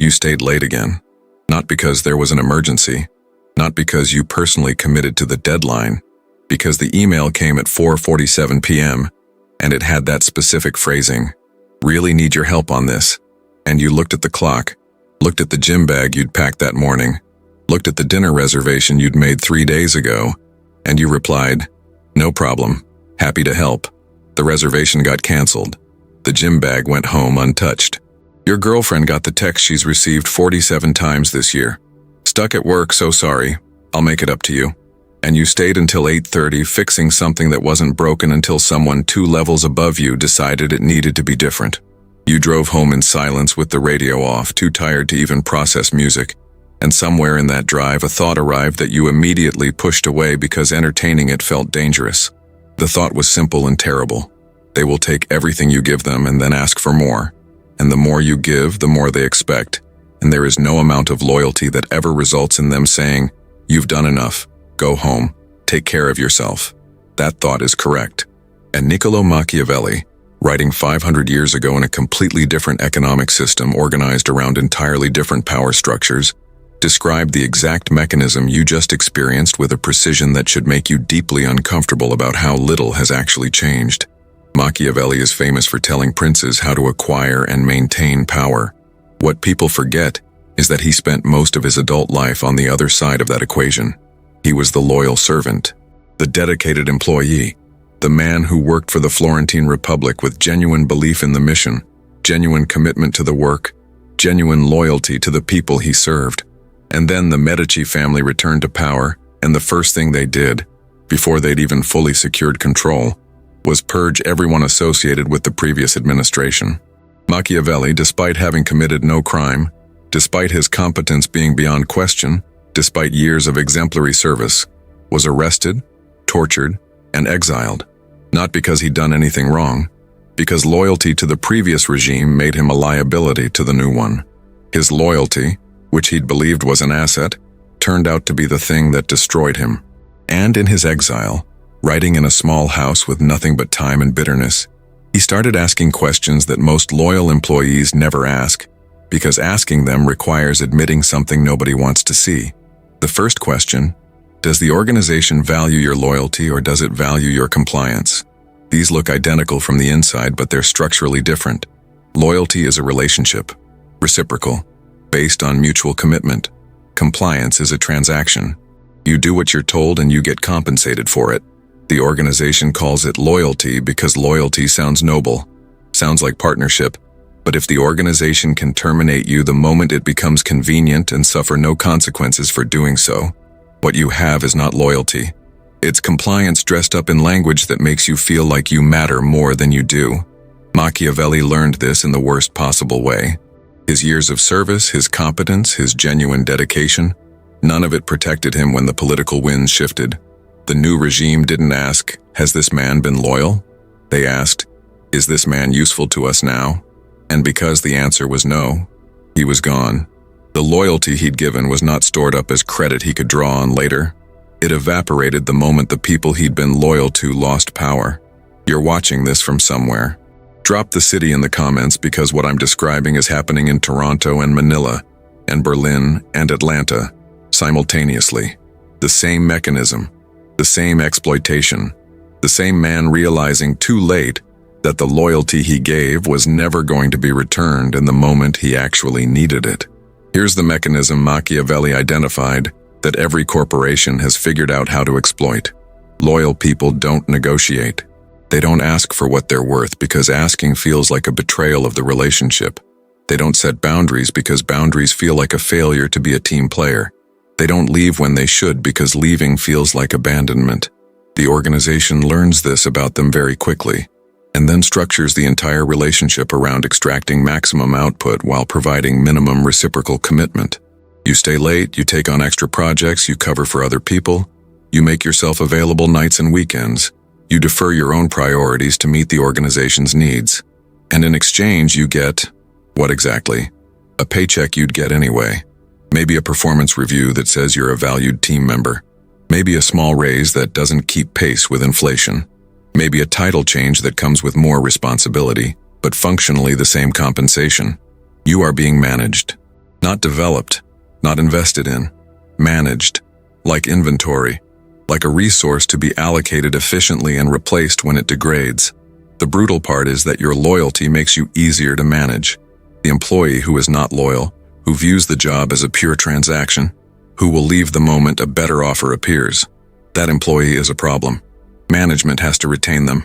You stayed late again. Not because there was an emergency, not because you personally committed to the deadline, because the email came at 4:47 p.m. and it had that specific phrasing, "Really need your help on this." And you looked at the clock, looked at the gym bag you'd packed that morning, looked at the dinner reservation you'd made 3 days ago, and you replied, "No problem, happy to help." The reservation got canceled. The gym bag went home untouched. Your girlfriend got the text she's received 47 times this year. "Stuck at work, so sorry. I'll make it up to you." And you stayed until 8:30 fixing something that wasn't broken until someone 2 levels above you decided it needed to be different. You drove home in silence with the radio off, too tired to even process music. And somewhere in that drive, a thought arrived that you immediately pushed away because entertaining it felt dangerous. The thought was simple and terrible. They will take everything you give them and then ask for more. And the more you give, the more they expect. And there is no amount of loyalty that ever results in them saying, "You've done enough. Go home. Take care of yourself." That thought is correct. And Niccolò Machiavelli, writing 500 years ago in a completely different economic system organized around entirely different power structures, described the exact mechanism you just experienced with a precision that should make you deeply uncomfortable about how little has actually changed. Machiavelli is famous for telling princes how to acquire and maintain power. What people forget is that he spent most of his adult life on the other side of that equation. He was the loyal servant, the dedicated employee, the man who worked for the Florentine Republic with genuine belief in the mission, genuine commitment to the work, genuine loyalty to the people he served. And then the Medici family returned to power, and the first thing they did, before they'd even fully secured control, was purge everyone associated with the previous administration. Machiavelli, despite having committed no crime, despite his competence being beyond question, despite years of exemplary service, was arrested, tortured, and exiled. Not because he'd done anything wrong, because loyalty to the previous regime made him a liability to the new one. His loyalty, which he'd believed was an asset, turned out to be the thing that destroyed him. And in his exile, writing in a small house with nothing but time and bitterness, he started asking questions that most loyal employees never ask, because asking them requires admitting something nobody wants to see. The first question: does the organization value your loyalty or does it value your compliance? These look identical from the inside, but they're structurally different. Loyalty is a relationship, reciprocal, based on mutual commitment. Compliance is a transaction. You do what you're told and you get compensated for it. The organization calls it loyalty because loyalty sounds noble, sounds like partnership. But if the organization can terminate you the moment it becomes convenient and suffer no consequences for doing so, what you have is not loyalty. It's compliance dressed up in language that makes you feel like you matter more than you do. Machiavelli learned this in the worst possible way. His years of service, his competence, his genuine dedication, none of it protected him when the political winds shifted. The new regime didn't ask, "Has this man been loyal?" They asked, "Is this man useful to us now?" And because the answer was no, he was gone. The loyalty he'd given was not stored up as credit he could draw on later. It evaporated the moment the people he'd been loyal to lost power. You're watching this from somewhere. Drop the city in the comments because what I'm describing is happening in Toronto and Manila, and Berlin and Atlanta, simultaneously. The same mechanism, the same exploitation, the same man realizing too late that the loyalty he gave was never going to be returned in the moment he actually needed it. Here's the mechanism Machiavelli identified that every corporation has figured out how to exploit. Loyal people don't negotiate. They don't ask for what they're worth because asking feels like a betrayal of the relationship. They don't set boundaries because boundaries feel like a failure to be a team player. They don't leave when they should because leaving feels like abandonment. The organization learns this about them very quickly, and then structures the entire relationship around extracting maximum output while providing minimum reciprocal commitment. You stay late, you take on extra projects, you cover for other people, you make yourself available nights and weekends, you defer your own priorities to meet the organization's needs. And in exchange, you get, what exactly? A paycheck you'd get anyway. Maybe a performance review that says you're a valued team member. Maybe a small raise that doesn't keep pace with inflation. Maybe a title change that comes with more responsibility, but functionally the same compensation. You are being managed. Not developed, not invested in, managed, like inventory, like a resource to be allocated efficiently and replaced when it degrades. The brutal part is that your loyalty makes you easier to manage. The employee who is not loyal, who views the job as a pure transaction, who will leave the moment a better offer appears, that employee is a problem. Management has to retain them,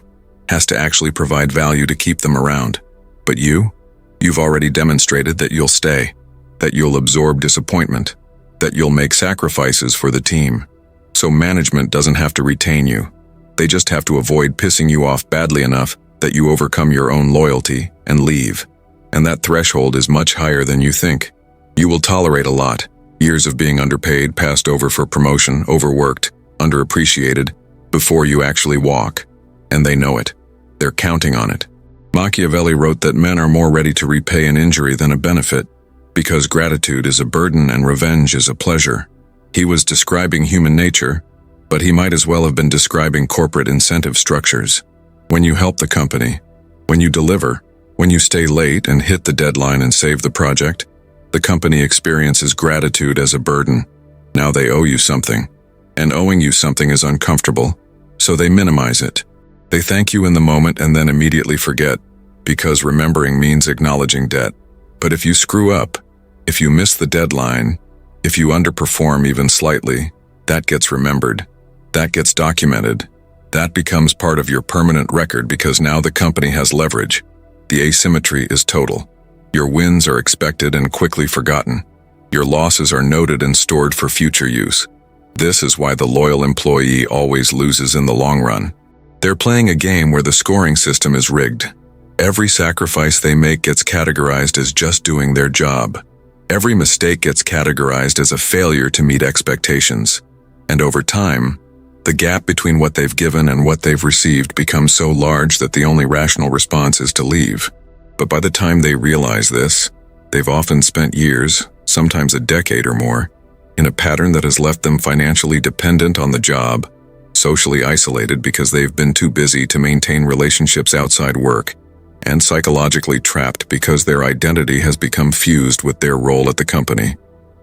has to actually provide value to keep them around. But you've already demonstrated that you'll stay, that you'll absorb disappointment, that you'll make sacrifices for the team. So management doesn't have to retain you. They just have to avoid pissing you off badly enough that you overcome your own loyalty and leave. And that threshold is much higher than you think. You will tolerate a lot. Years of being underpaid, passed over for promotion, overworked, underappreciated, before you actually walk. And they know it. They're counting on it. Machiavelli wrote that men are more ready to repay an injury than a benefit, because gratitude is a burden and revenge is a pleasure. He was describing human nature, but he might as well have been describing corporate incentive structures. When you help the company, when you deliver, when you stay late and hit the deadline and save the project, the company experiences gratitude as a burden. Now they owe you something, and owing you something is uncomfortable, so they minimize it. They thank you in the moment and then immediately forget, because remembering means acknowledging debt. But if you screw up, if you miss the deadline, if you underperform even slightly, that gets remembered. That gets documented. That becomes part of your permanent record because now the company has leverage. The asymmetry is total. Your wins are expected and quickly forgotten. Your losses are noted and stored for future use. This is why the loyal employee always loses in the long run. They're playing a game where the scoring system is rigged. Every sacrifice they make gets categorized as just doing their job. Every mistake gets categorized as a failure to meet expectations. And over time, the gap between what they've given and what they've received becomes so large that the only rational response is to leave. But by the time they realize this, they've often spent years, sometimes a decade or more, in a pattern that has left them financially dependent on the job, socially isolated because they've been too busy to maintain relationships outside work, and psychologically trapped because their identity has become fused with their role at the company.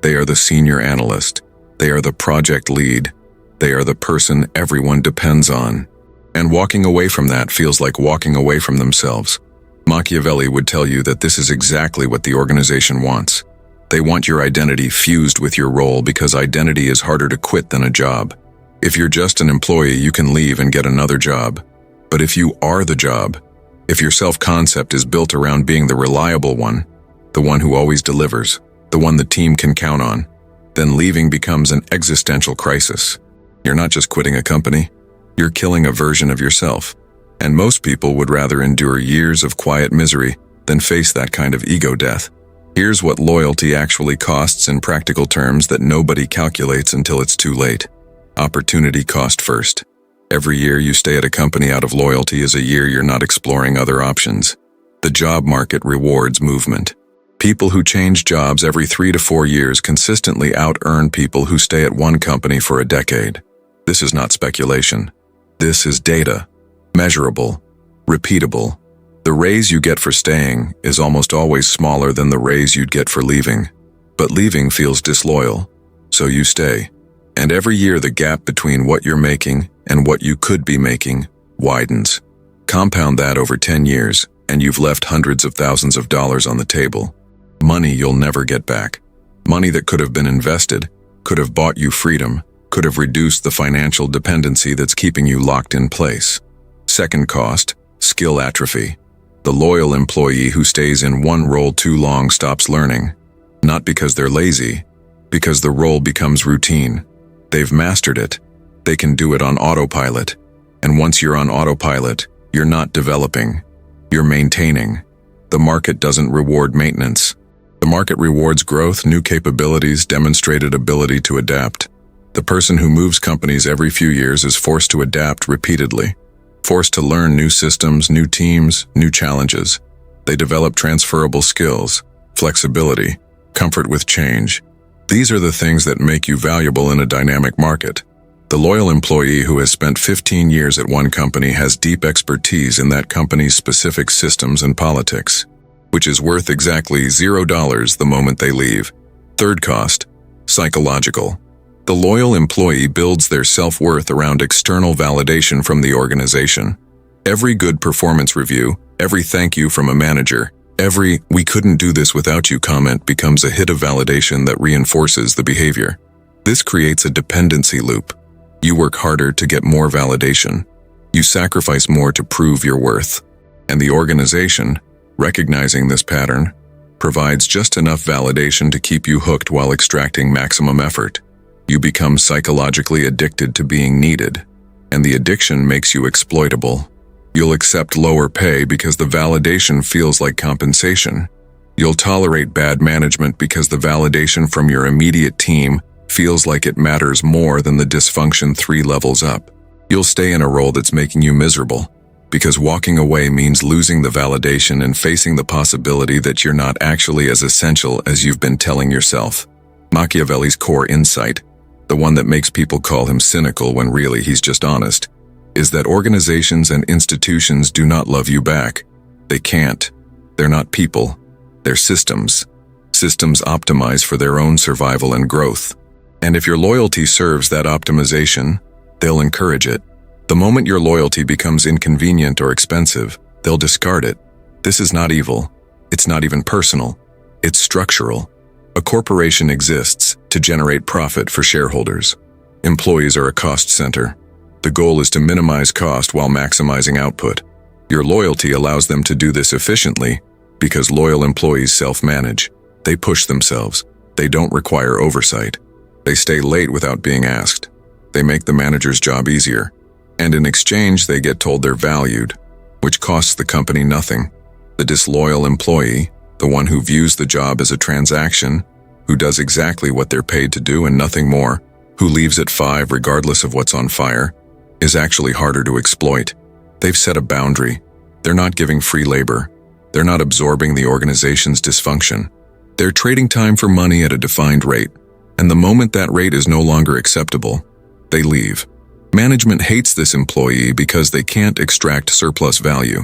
They are the senior analyst. They are the project lead. They are the person everyone depends on. And walking away from that feels like walking away from themselves. Machiavelli would tell you that this is exactly what the organization wants. They want your identity fused with your role because identity is harder to quit than a job. If you're just an employee, you can leave and get another job. But if you are the job, if your self-concept is built around being the reliable one, the one who always delivers, the one the team can count on, then leaving becomes an existential crisis. You're not just quitting a company, you're killing a version of yourself. And most people would rather endure years of quiet misery than face that kind of ego death. Here's what loyalty actually costs in practical terms that nobody calculates until it's too late. Opportunity cost first. Every year you stay at a company out of loyalty is a year you're not exploring other options. The job market rewards movement. People who change jobs every 3 to 4 years consistently out-earn people who stay at one company for a decade. This is not speculation. This is data. Measurable. Repeatable. The raise you get for staying is almost always smaller than the raise you'd get for leaving. But leaving feels disloyal, so you stay. And every year the gap between what you're making and what you could be making widens. Compound that over 10 years, and you've left hundreds of thousands of dollars on the table. Money you'll never get back. Money that could have been invested, could have bought you freedom, could have reduced the financial dependency that's keeping you locked in place. Second cost, skill atrophy. The loyal employee who stays in one role too long stops learning. Not because they're lazy, because the role becomes routine. They've mastered it. They can do it on autopilot. And once you're on autopilot, you're not developing. You're maintaining. The market doesn't reward maintenance. The market rewards growth, new capabilities, demonstrated ability to adapt. The person who moves companies every few years is forced to adapt repeatedly, forced to learn new systems, new teams, new challenges. They develop transferable skills, flexibility, comfort with change. These are the things that make you valuable in a dynamic market. The loyal employee who has spent 15 years at one company has deep expertise in that company's specific systems and politics, which is worth exactly $0 the moment they leave. Third cost, psychological. The loyal employee builds their self-worth around external validation from the organization. Every good performance review, every thank you from a manager, every "we couldn't do this without you" comment becomes a hit of validation that reinforces the behavior. This creates a dependency loop. You work harder to get more validation. You sacrifice more to prove your worth. And the organization, recognizing this pattern, provides just enough validation to keep you hooked while extracting maximum effort. You become psychologically addicted to being needed, and the addiction makes you exploitable. You'll accept lower pay because the validation feels like compensation. You'll tolerate bad management because the validation from your immediate team feels like it matters more than the dysfunction 3 levels up. You'll stay in a role that's making you miserable, because walking away means losing the validation and facing the possibility that you're not actually as essential as you've been telling yourself. Machiavelli's core insight, the one that makes people call him cynical when really he's just honest, is that organizations and institutions do not love you back. They can't. They're not people. They're systems. Systems optimize for their own survival and growth. And if your loyalty serves that optimization, they'll encourage it. The moment your loyalty becomes inconvenient or expensive, they'll discard it. This is not evil. It's not even personal. It's structural. A corporation exists to generate profit for shareholders. Employees are a cost center. The goal is to minimize cost while maximizing output. Your loyalty allows them to do this efficiently because loyal employees self-manage. They push themselves. They don't require oversight. They stay late without being asked. They make the manager's job easier. And in exchange, they get told they're valued, which costs the company nothing. The disloyal employee, the one who views the job as a transaction, who does exactly what they're paid to do and nothing more, who leaves at 5 regardless of what's on fire, is actually harder to exploit. They've set a boundary. They're not giving free labor. They're not absorbing the organization's dysfunction. They're trading time for money at a defined rate. And the moment that rate is no longer acceptable, they leave. Management hates this employee because they can't extract surplus value.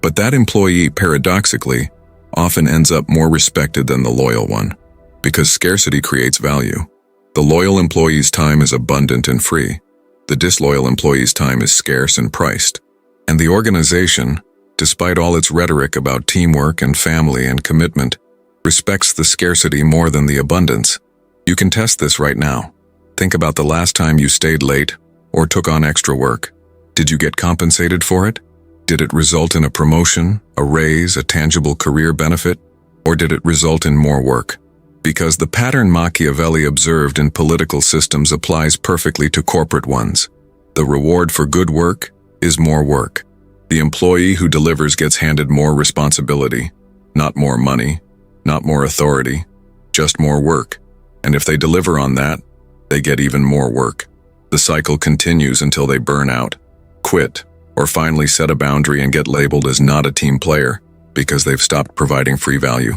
But that employee, paradoxically, often ends up more respected than the loyal one, because scarcity creates value. The loyal employee's time is abundant and free. The disloyal employee's time is scarce and priced. And the organization, despite all its rhetoric about teamwork and family and commitment, respects the scarcity more than the abundance. You can test this right now. Think about the last time you stayed late or took on extra work. Did you get compensated for it? Did it result in a promotion, a raise, a tangible career benefit? Or did it result in more work? Because the pattern Machiavelli observed in political systems applies perfectly to corporate ones. The reward for good work is more work. The employee who delivers gets handed more responsibility, not more money, not more authority, just more work. And if they deliver on that, they get even more work. The cycle continues until they burn out, quit, or finally set a boundary and get labeled as not a team player because they've stopped providing free value.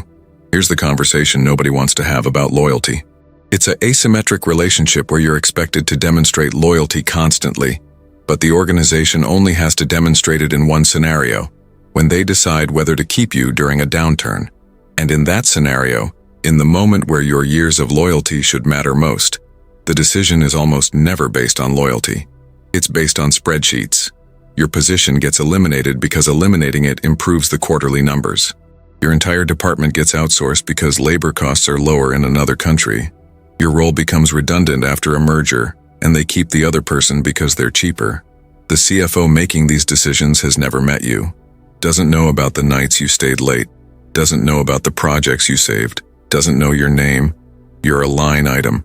Here's the conversation nobody wants to have about loyalty. It's an asymmetric relationship where you're expected to demonstrate loyalty constantly, but the organization only has to demonstrate it in one scenario, when they decide whether to keep you during a downturn. And in that scenario, in the moment where your years of loyalty should matter most, the decision is almost never based on loyalty. It's based on spreadsheets. Your position gets eliminated because eliminating it improves the quarterly numbers. Your entire department gets outsourced because labor costs are lower in another country. Your role becomes redundant after a merger, and they keep the other person because they're cheaper. The CFO making these decisions has never met you, doesn't know about the nights you stayed late, doesn't know about the projects you saved, doesn't know your name. You're a line item,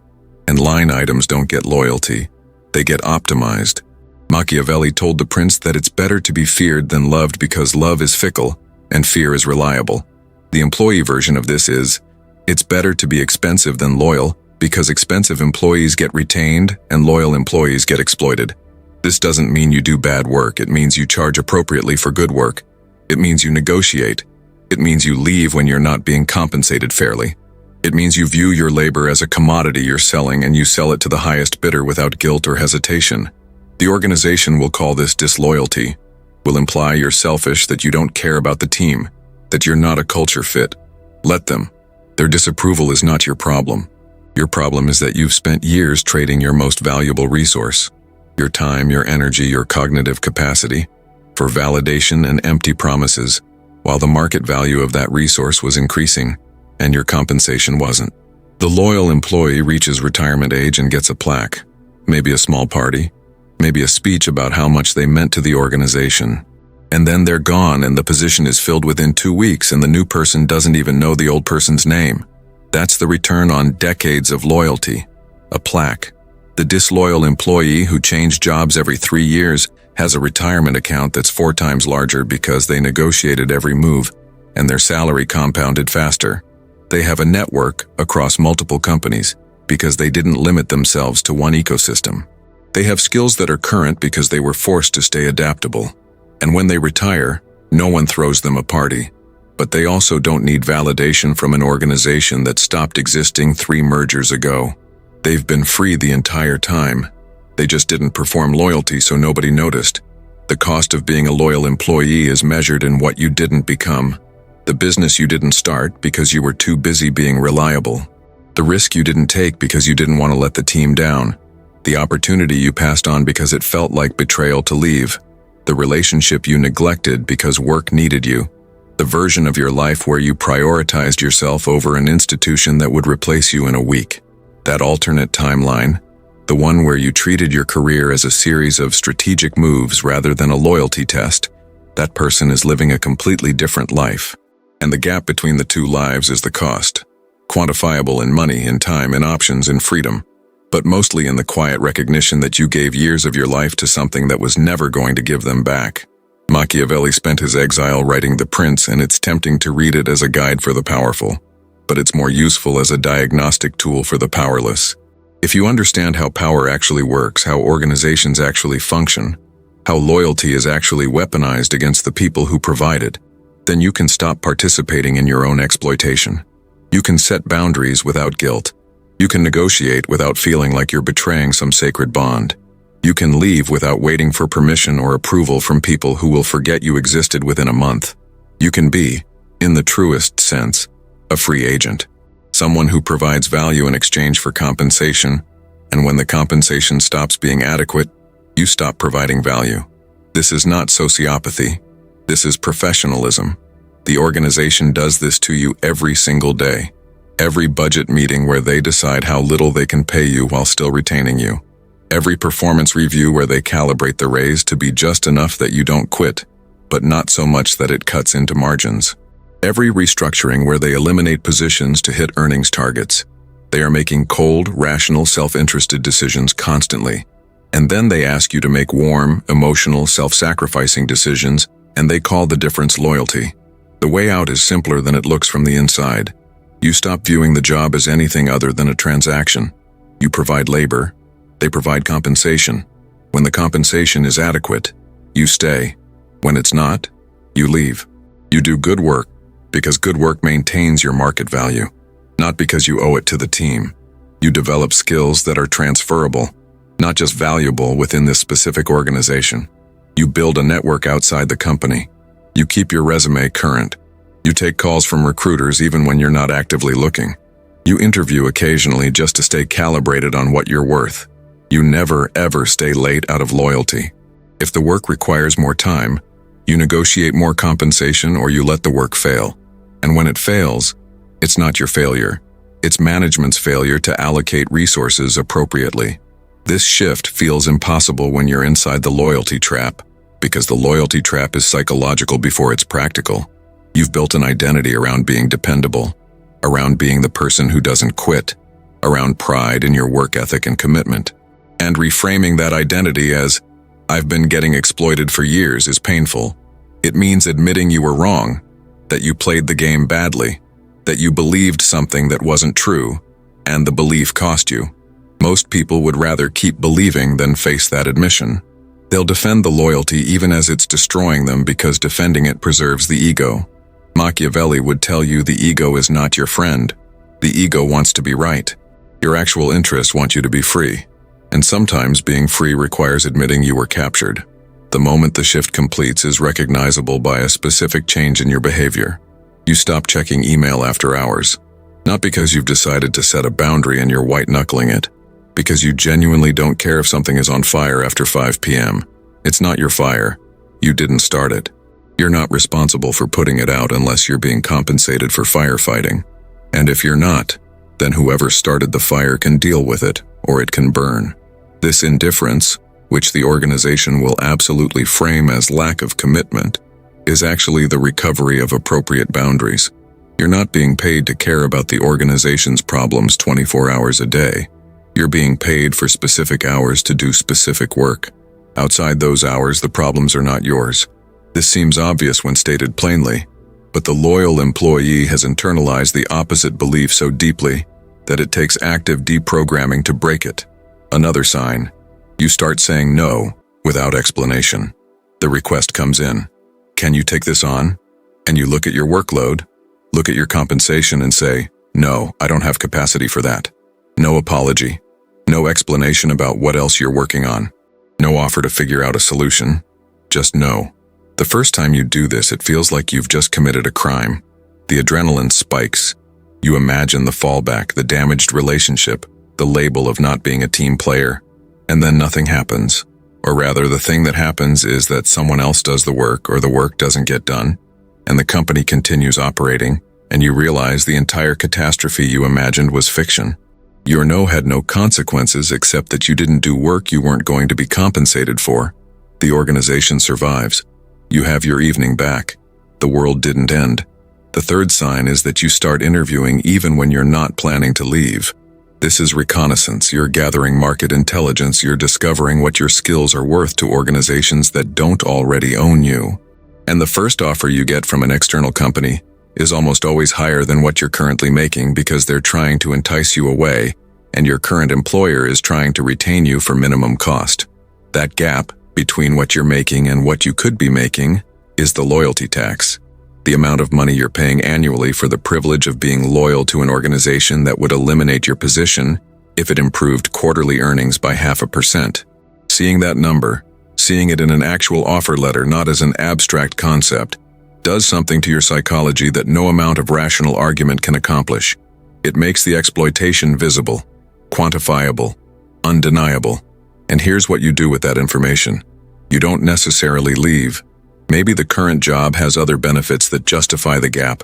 and line items don't get loyalty. They get optimized. Machiavelli told the prince that it's better to be feared than loved because love is fickle and fear is reliable. The employee version of this is, it's better to be expensive than loyal because expensive employees get retained and loyal employees get exploited. This doesn't mean you do bad work. It means you charge appropriately for good work. It means you negotiate. It means you leave when you're not being compensated fairly. It means you view your labor as a commodity you're selling and you sell it to the highest bidder without guilt or hesitation. The organization will call this disloyalty, will imply you're selfish, that you don't care about the team, that you're not a culture fit. Let them. Their disapproval is not your problem. Your problem is that you've spent years trading your most valuable resource, your time, your energy, your cognitive capacity, for validation and empty promises, while the market value of that resource was increasing, and your compensation wasn't. The loyal employee reaches retirement age and gets a plaque, maybe a small party, maybe a speech about how much they meant to the organization. And then they're gone and the position is filled within 2 weeks and the new person doesn't even know the old person's name. That's the return on decades of loyalty. A plaque. The disloyal employee who changed jobs every 3 years has a retirement account that's 4 times larger because they negotiated every move and their salary compounded faster. They have a network across multiple companies because they didn't limit themselves to one ecosystem. They have skills that are current because they were forced to stay adaptable. And when they retire, no one throws them a party. But they also don't need validation from an organization that stopped existing 3 mergers ago. They've been free the entire time. They just didn't perform loyalty so nobody noticed. The cost of being a loyal employee is measured in what you didn't become. The business you didn't start because you were too busy being reliable. The risk you didn't take because you didn't want to let the team down. The opportunity you passed on because it felt like betrayal to leave. The relationship you neglected because work needed you. The version of your life where you prioritized yourself over an institution that would replace you in a week. That alternate timeline, the one where you treated your career as a series of strategic moves rather than a loyalty test, that person is living a completely different life. And the gap between the 2 lives is the cost. Quantifiable in money, in time, in options, in freedom. But mostly in the quiet recognition that you gave years of your life to something that was never going to give them back. Machiavelli spent his exile writing The Prince, and it's tempting to read it as a guide for the powerful. But it's more useful as a diagnostic tool for the powerless. If you understand how power actually works, how organizations actually function, how loyalty is actually weaponized against the people who provide it, then you can stop participating in your own exploitation. You can set boundaries without guilt. You can negotiate without feeling like you're betraying some sacred bond. You can leave without waiting for permission or approval from people who will forget you existed within a month. You can be, in the truest sense, a free agent. Someone who provides value in exchange for compensation, and when the compensation stops being adequate, you stop providing value. This is not sociopathy. This is professionalism. The organization does this to you every single day. Every budget meeting where they decide how little they can pay you while still retaining you. Every performance review where they calibrate the raise to be just enough that you don't quit, but not so much that it cuts into margins. Every restructuring where they eliminate positions to hit earnings targets. They are making cold, rational, self-interested decisions constantly. And then they ask you to make warm, emotional, self-sacrificing decisions, and they call the difference loyalty. The way out is simpler than it looks from the inside. You stop viewing the job as anything other than a transaction. You provide labor. They provide compensation. When the compensation is adequate, you stay. When it's not, you leave. You do good work because good work maintains your market value, not because you owe it to the team. You develop skills that are transferable, not just valuable within this specific organization. You build a network outside the company. You keep your resume current. You take calls from recruiters even when you're not actively looking. You interview occasionally just to stay calibrated on what you're worth. You never, ever stay late out of loyalty. If the work requires more time, you negotiate more compensation or you let the work fail. And when it fails, it's not your failure. It's management's failure to allocate resources appropriately. This shift feels impossible when you're inside the loyalty trap, because the loyalty trap is psychological before it's practical. You've built an identity around being dependable, around being the person who doesn't quit, around pride in your work ethic and commitment. And reframing that identity as, "I've been getting exploited for years," is painful. It means admitting you were wrong, that you played the game badly, that you believed something that wasn't true, and the belief cost you. Most people would rather keep believing than face that admission. They'll defend the loyalty even as it's destroying them because defending it preserves the ego. Machiavelli would tell you the ego is not your friend. The ego wants to be right. Your actual interests want you to be free. And sometimes being free requires admitting you were captured. The moment the shift completes is recognizable by a specific change in your behavior. You stop checking email after hours. Not because you've decided to set a boundary and you're white-knuckling it. Because you genuinely don't care if something is on fire after 5 p.m. It's not your fire. You didn't start it. You're not responsible for putting it out unless you're being compensated for firefighting. And if you're not, then whoever started the fire can deal with it, or it can burn. This indifference, which the organization will absolutely frame as lack of commitment, is actually the recovery of appropriate boundaries. You're not being paid to care about the organization's problems 24 hours a day. You're being paid for specific hours to do specific work. Outside those hours, the problems are not yours. This seems obvious when stated plainly, but the loyal employee has internalized the opposite belief so deeply that it takes active deprogramming to break it. Another sign: you start saying no without explanation. The request comes in. Can you take this on? And you look at your workload, look at your compensation and say, no, I don't have capacity for that. No apology. No explanation about what else you're working on. No offer to figure out a solution. Just no. The first time you do this, it feels like you've just committed a crime. The adrenaline spikes. You imagine the fallback, the damaged relationship, the label of not being a team player, and then nothing happens. Or rather, the thing that happens is that someone else does the work or the work doesn't get done, and the company continues operating, and you realize the entire catastrophe you imagined was fiction. Your no had no consequences except that you didn't do work you weren't going to be compensated for. The organization survives. You have your evening back. The world didn't end. The third sign is that you start interviewing even when you're not planning to leave. This is reconnaissance. You're gathering market intelligence. You're discovering what your skills are worth to organizations that don't already own you. And the first offer you get from an external company is almost always higher than what you're currently making because they're trying to entice you away, and your current employer is trying to retain you for minimum cost. That gap between what you're making and what you could be making is the loyalty tax. The amount of money you're paying annually for the privilege of being loyal to an organization that would eliminate your position if it improved quarterly earnings by 0.5%. Seeing that number, seeing it in an actual offer letter, not as an abstract concept, does something to your psychology that no amount of rational argument can accomplish. It makes the exploitation visible, quantifiable, undeniable. And here's what you do with that information. You don't necessarily leave. Maybe the current job has other benefits that justify the gap.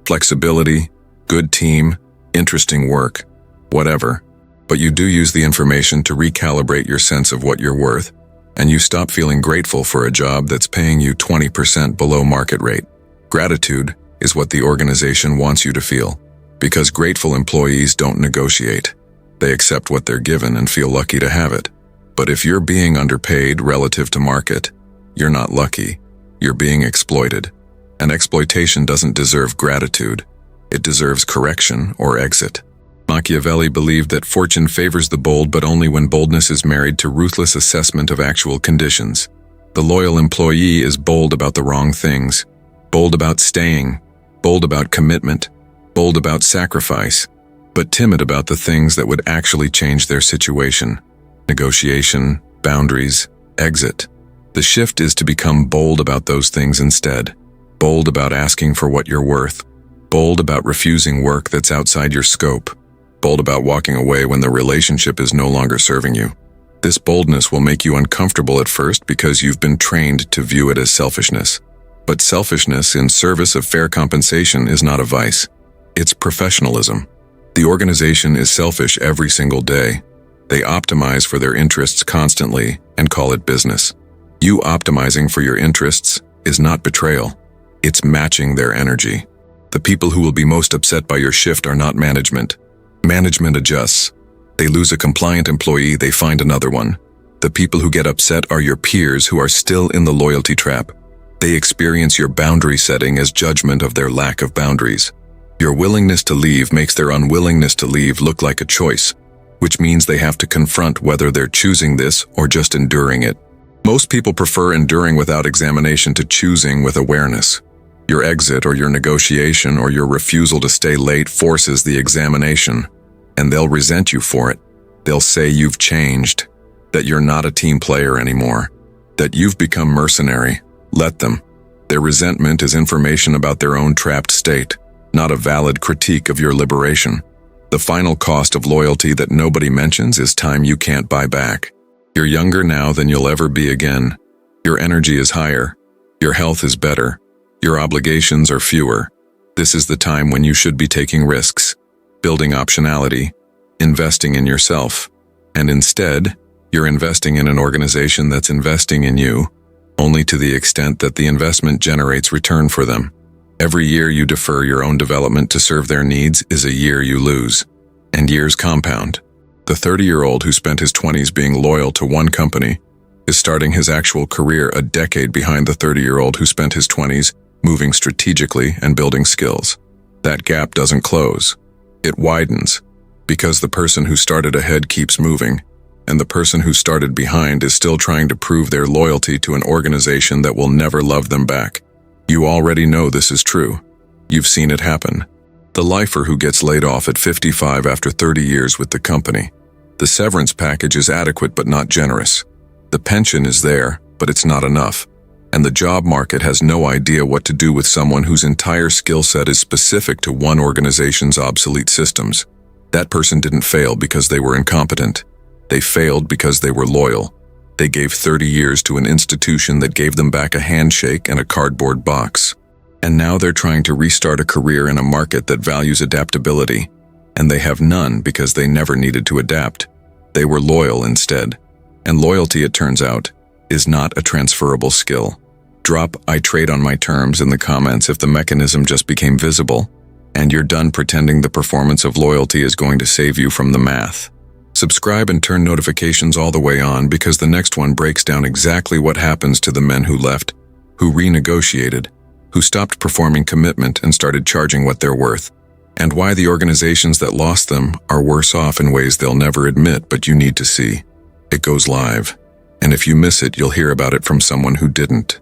Flexibility, good team, interesting work, whatever. But you do use the information to recalibrate your sense of what you're worth, and you stop feeling grateful for a job that's paying you 20% below market rate. Gratitude is what the organization wants you to feel, because grateful employees don't negotiate. They accept what they're given and feel lucky to have it. But if you're being underpaid relative to market, you're not lucky. You're being exploited. And exploitation doesn't deserve gratitude. It deserves correction or exit. Machiavelli believed that fortune favors the bold, but only when boldness is married to ruthless assessment of actual conditions. The loyal employee is bold about the wrong things, bold about staying, bold about commitment, bold about sacrifice, but timid about the things that would actually change their situation. Negotiation, boundaries, exit. The shift is to become bold about those things instead. Bold about asking for what you're worth. Bold about refusing work that's outside your scope. Bold about walking away when the relationship is no longer serving you. This boldness will make you uncomfortable at first because you've been trained to view it as selfishness. But selfishness in service of fair compensation is not a vice. It's professionalism. The organization is selfish every single day. They optimize for their interests constantly and call it business. You optimizing for your interests is not betrayal. It's matching their energy. The people who will be most upset by your shift are not management. Management adjusts. They lose a compliant employee, they find another one. The people who get upset are your peers who are still in the loyalty trap. They experience your boundary setting as judgment of their lack of boundaries. Your willingness to leave makes their unwillingness to leave look like a choice, which means they have to confront whether they're choosing this or just enduring it. Most people prefer enduring without examination to choosing with awareness. Your exit or your negotiation or your refusal to stay late forces the examination, and they'll resent you for it. They'll say you've changed, that you're not a team player anymore, that you've become mercenary. Let them. Their resentment is information about their own trapped state. not a valid critique of your liberation. The final cost of loyalty that nobody mentions is time you can't buy back. You're younger now than you'll ever be again. Your energy is higher. Your health is better. Your obligations are fewer. This is the time when you should be taking risks, building optionality, investing in yourself. And instead, you're investing in an organization that's investing in you, only to the extent that the investment generates return for them. Every year you defer your own development to serve their needs is a year you lose. And years compound. The 30-year-old who spent his 20s being loyal to one company is starting his actual career a decade behind the 30-year-old who spent his 20s moving strategically and building skills. That gap doesn't close. It widens, because the person who started ahead keeps moving, and the person who started behind is still trying to prove their loyalty to an organization that will never love them back. You already know this is true. You've seen it happen. The lifer who gets laid off at 55 after 30 years with the company. The severance package is adequate but not generous. The pension is there, but it's not enough. And the job market has no idea what to do with someone whose entire skill set is specific to one organization's obsolete systems. That person didn't fail because they were incompetent. They failed because they were loyal. They gave 30 years to an institution that gave them back a handshake and a cardboard box. And now they're trying to restart a career in a market that values adaptability. And they have none because they never needed to adapt. They were loyal instead. And loyalty, it turns out, is not a transferable skill. Drop "I trade on my terms" in the comments if the mechanism just became visible, and you're done pretending the performance of loyalty is going to save you from the math. Subscribe and turn notifications all the way on because the next one breaks down exactly what happens to the men who left, who renegotiated, who stopped performing commitment and started charging what they're worth, and why the organizations that lost them are worse off in ways they'll never admit but you need to see. It goes live, and if you miss it, you'll hear about it from someone who didn't.